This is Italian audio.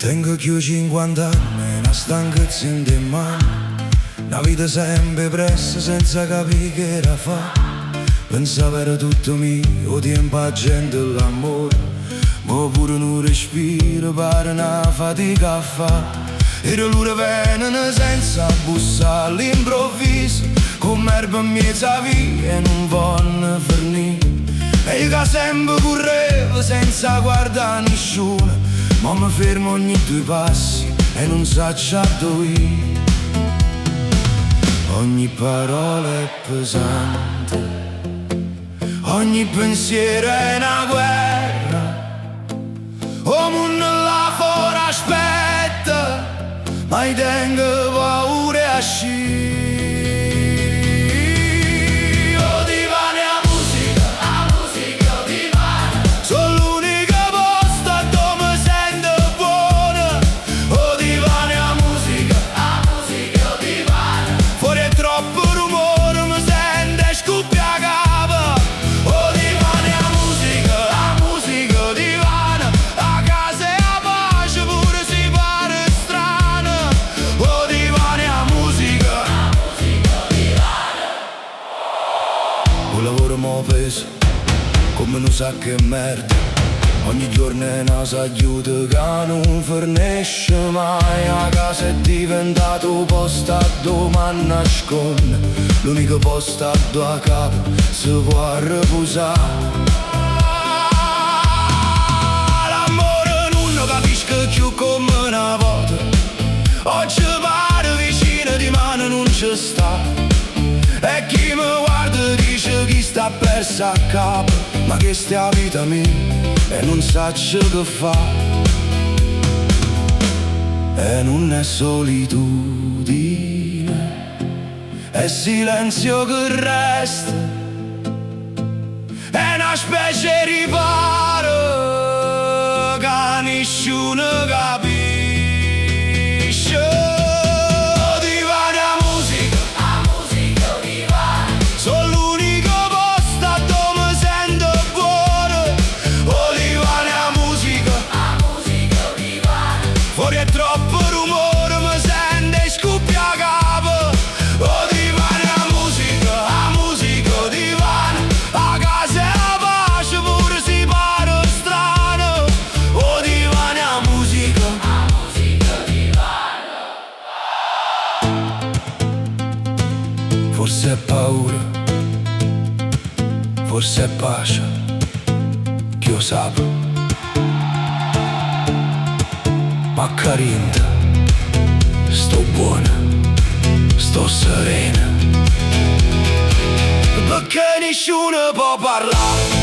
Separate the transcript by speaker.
Speaker 1: Tengo più 50 anni, una stanchezza in te mani, una vita sempre pressa senza capire che era fa. Pensavo era tutto mio, tempo, la gente e l'amore, ma pure un respiro pare una fatica a fa. E loro vengono senza bussare all'improvviso, come erba in mezzo a via e non vanno fornire. E io che sempre correvo senza guardare nessuno, ma mi fermo ogni due passi e non saccio dove. Ogni parola è pesante, ogni pensiero è una guerra. O mondo là fuori aspetta, ma io tengo paura a sci. Un lavoro m'ho preso come non sa che merda, ogni giorno è una s'aiuta che non fornisce mai. A casa è diventato un posto dove mi nasconde, l'unico posto dove a capo si può riposare. L'amore non capisco più come una volta, oggi pare vicino di mano non ci sta. E chi mi guarda dice chi sta persa a capo, ma che sta vita mia e non saccio che fa. E non è solitudine, è silenzio che resta, è una specie di riparo che nessuno capisce. Fuori è troppo rumore, mi sente scuppia a capo. Oh divana la musica divana, a casa è la pace pure si pare strano. Oh divana la musica divana. Forse è paura, forse è pace, chi lo sa. Ma carinta, sto buona, sto serena, perché nessuno può parlare.